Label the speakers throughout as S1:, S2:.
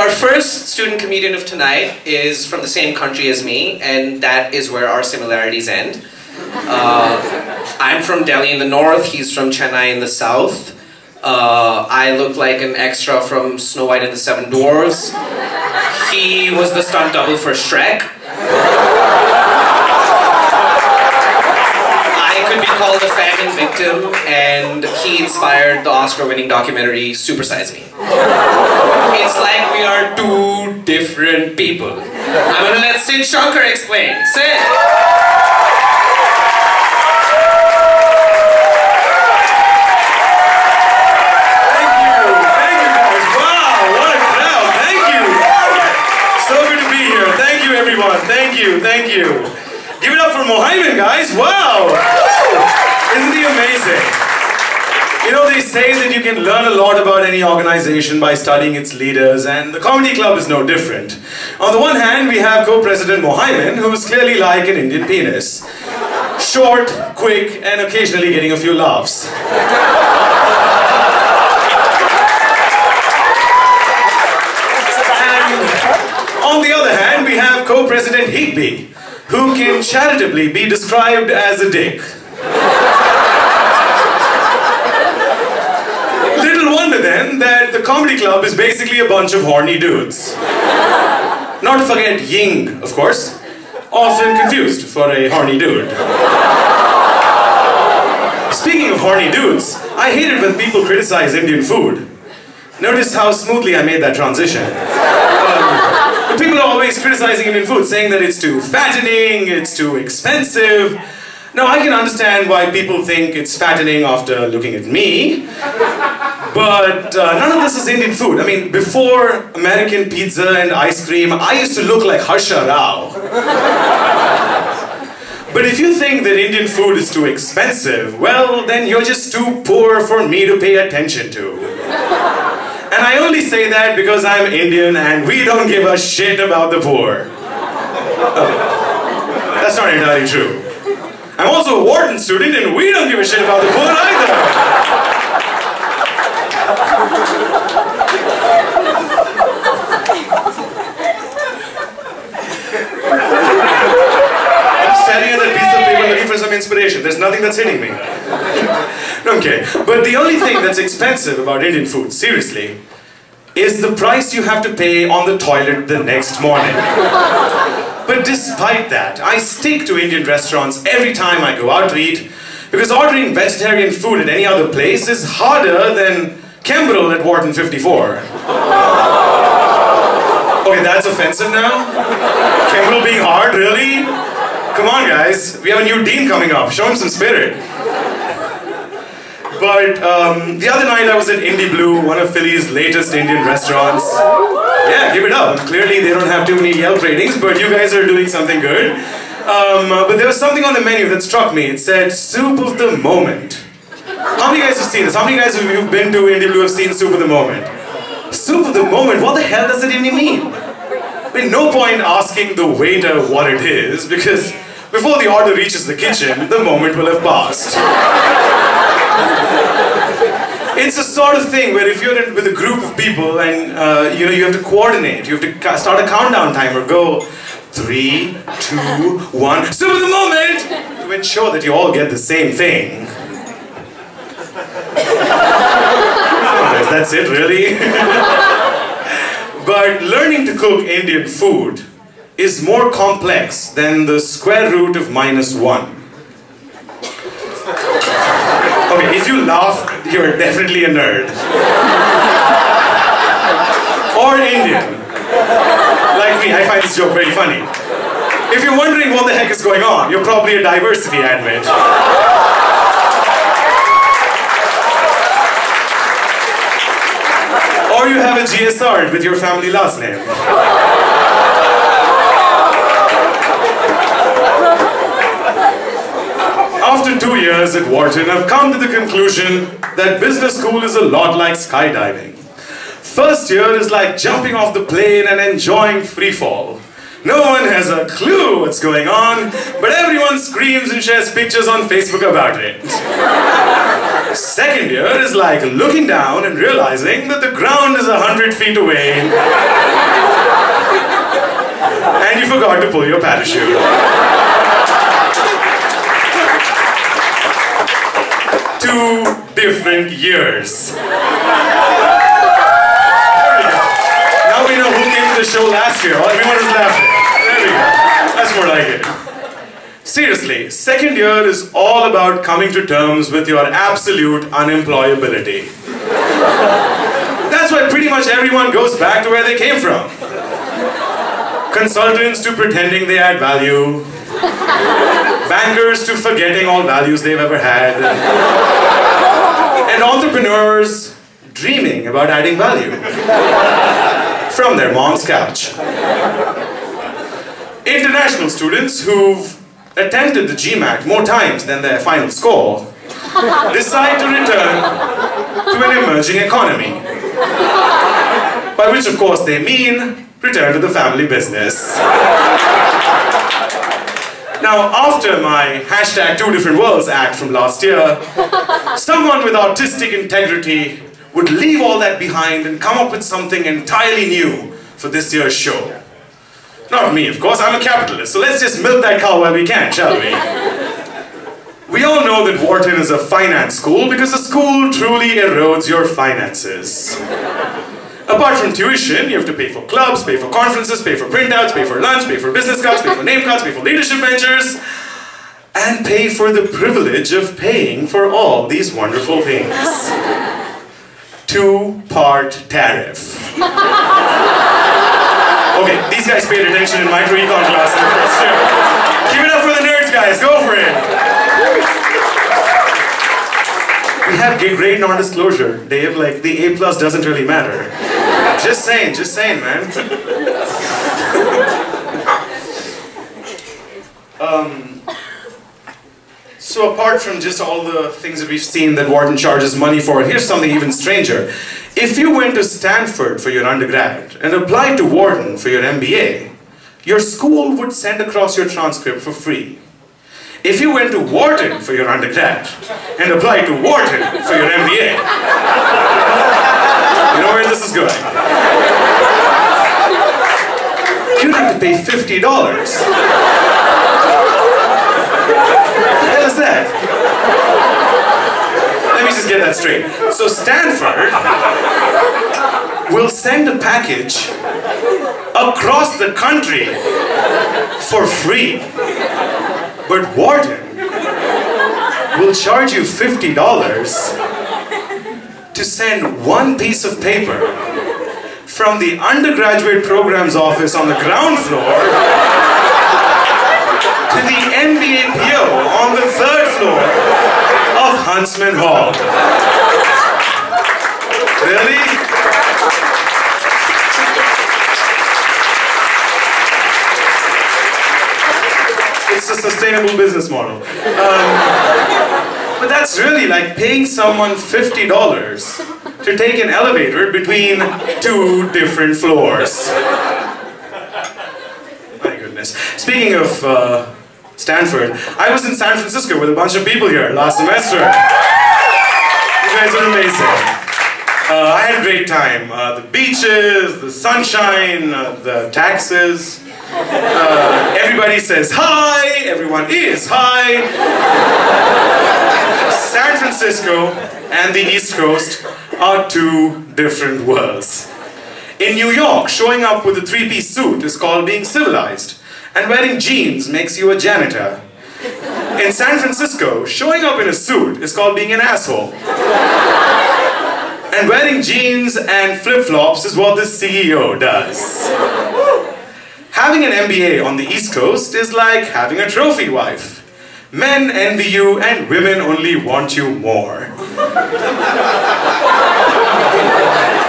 S1: our first student comedian of tonight is from the same country as me, and that is where our similarities end. I'm from Delhi in the north, he's from Chennai in the south. I look like an extra from Snow White and the Seven Dwarfs. He was the stunt double for Shrek. I could be called a famine victim, and he inspired the Oscar-winning documentary Super Size Me. It's like we are two different people. I'm gonna let Sid Shankar explain. Sid!
S2: Thank you. Give it up for Mohammed, guys. Wow. Isn't he amazing? You know, they say that you can learn a lot about any organization by studying its leaders, and the comedy club is no different. On the one hand, we have co-president Mohammed, who is clearly like an Indian penis. Short, quick, and occasionally getting a few laughs. On the other hand, we have co-president Higby, who can charitably be described as a dick. Little wonder then that the comedy club is basically a bunch of horny dudes. Not to forget Ying, of course, often confused for a horny dude. Speaking of horny dudes, I hate it when people criticize Indian food. Notice how smoothly I made that transition. People are always criticizing Indian food, saying that it's too fattening, it's too expensive. Now, I can understand why people think it's fattening after looking at me, but none of this is Indian food. I mean, before American pizza and ice cream, I used to look like Harsha Rao. But if you think that Indian food is too expensive, well, then you're just too poor for me to pay attention to. And I only say that because I'm Indian and we don't give a shit about the poor. That's not entirely true. I'm also a Wharton student and we don't give a shit about the poor either. I'm staring at that piece of paper looking for some inspiration. There's nothing that's hitting me. Okay, but the only thing that's expensive about Indian food, seriously, is the price you have to pay on the toilet the next morning. But despite that, I stick to Indian restaurants every time I go out to eat, because ordering vegetarian food at any other place is harder than Kembrel at Wharton 54. Okay, that's offensive now? Kembrel being hard, really? Come on, guys, we have a new dean coming up, show him some spirit. But the other night I was at Indie Blue, one of Philly's latest Indian restaurants. Yeah, give it up. Clearly they don't have too many Yelp ratings, but you guys are doing something good. But there was something on the menu that struck me. It said, soup of the moment. How many guys have seen this? How many guys who've been to Indie Blue have seen soup of the moment? Soup of the moment? What the hell does it even mean? I mean, no point asking the waiter what it is, because before the order reaches the kitchen, the moment will have passed. It's a sort of thing where if you're with a group of people and you have to coordinate, you have to start a countdown timer, go 3, 2, 1, soup of the moment, to ensure that you all get the same thing. Oh, that's it, really? But learning to cook Indian food is more complex than the square root of -1. Okay, if you laugh, you're definitely a nerd. Or Indian. Like me, I find this joke very funny. If you're wondering what the heck is going on, you're probably a diversity admit. Or you have a GSR with your family last name. After 2 years at Wharton, I've come to the conclusion that business school is a lot like skydiving. First year is like jumping off the plane and enjoying free fall. No one has a clue what's going on, but everyone screams and shares pictures on Facebook about it. Second year is like looking down and realizing that the ground is 100 feet away and you forgot to pull your parachute. 2 different years. There we go. Now we know who came to the show last year. Everyone is laughing. There we go. That's more like it. Seriously, second year is all about coming to terms with your absolute unemployability. That's why pretty much everyone goes back to where they came from. Consultants to pretending they add value. Bankers to forgetting all values they've ever had. And entrepreneurs dreaming about adding value. From their mom's couch. International students who've attempted the GMAT more times than their final score decide to return to an emerging economy. By which, of course, they mean return to the family business. Now, after my hashtag 2 different worlds act from last year, someone with artistic integrity would leave all that behind and come up with something entirely new for this year's show. Not me, of course, I'm a capitalist, so let's just milk that cow while we can, shall we? We all know that Wharton is a finance school because the school truly erodes your finances. Apart from tuition, you have to pay for clubs, pay for conferences, pay for printouts, pay for lunch, pay for business cards, pay for name cards, pay for leadership ventures, and pay for the privilege of paying for all these wonderful things. 2-part tariff. Okay, these guys paid attention in my recon class in the first year. Give it up for the nerds, guys. Go for it. We have grade non-disclosure. Dave, like, the A+ doesn't really matter. Just saying, man. So apart from just all the things that we've seen that Wharton charges money for, here's something even stranger. If you went to Stanford for your undergrad and applied to Wharton for your MBA, your school would send across your transcript for free. If you went to Wharton for your undergrad and applied to Wharton for your MBA, you know where this is going. You'd have to pay $50. What the hell is that? Let me just get that straight. So Stanford will send a package across the country for free. But Wharton will charge you $50 to send one piece of paper from the undergraduate programs office on the ground floor to the MBA PO on the 3rd floor of Huntsman Hall. Really? It's a sustainable business model. But that's really like paying someone $50 to take an elevator between 2 different floors. My goodness. Speaking of Stanford, I was in San Francisco with a bunch of people here last semester. You guys are amazing. I had a great time. The beaches, the sunshine, the taxes. Everybody says hi, everyone is hi. San Francisco and the East Coast are 2 different worlds. In New York, showing up with a 3-piece suit is called being civilized, and wearing jeans makes you a janitor. In San Francisco, showing up in a suit is called being an asshole. And wearing jeans and flip-flops is what the CEO does. Having an MBA on the East Coast is like having a trophy wife. Men envy you and women only want you more.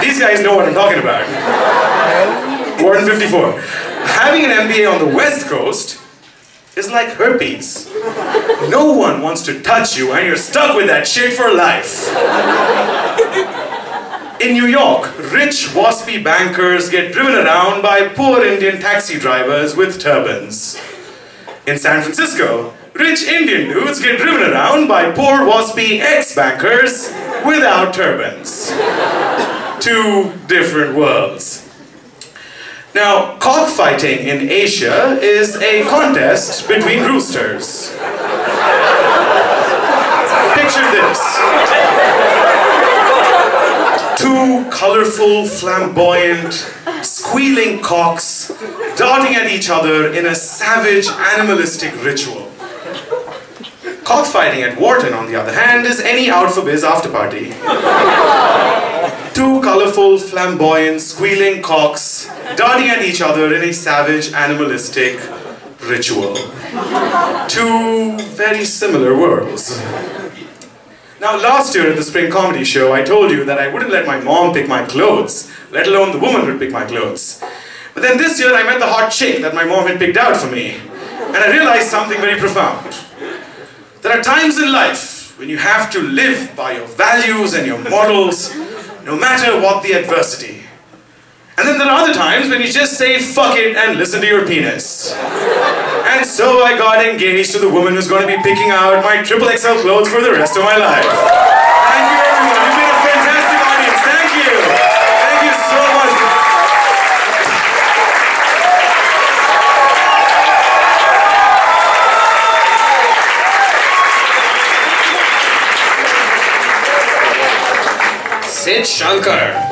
S2: These guys know what I'm talking about. Wharton 54. Having an MBA on the West Coast is like herpes. No one wants to touch you and you're stuck with that shit for life. In New York, rich, waspy bankers get driven around by poor Indian taxi drivers with turbans. In San Francisco, rich Indian dudes get driven around by poor waspy ex-bankers without turbans. Two different worlds. Now, cockfighting in Asia is a contest between roosters. Picture this. Two colorful, flamboyant, squealing cocks darting at each other in a savage, animalistic ritual. Cockfighting at Wharton, on the other hand, is any out-for-biz after-party. Two colorful, flamboyant, squealing cocks darting at each other in a savage, animalistic ritual. Two very similar worlds. Now, last year at the Spring Comedy Show, I told you that I wouldn't let my mom pick my clothes, let alone the woman who'd pick my clothes. But then this year I met the hot chick that my mom had picked out for me, and I realized something very profound. There are times in life when you have to live by your values and your morals, no matter what the adversity. And then there are other times when you just say fuck it and listen to your penis. And so I got engaged to the woman who's going to be picking out my XXL clothes for the rest of my life. Thank you everyone, you've been a fantastic audience, thank you! Thank you so much!
S1: Sid Shankar.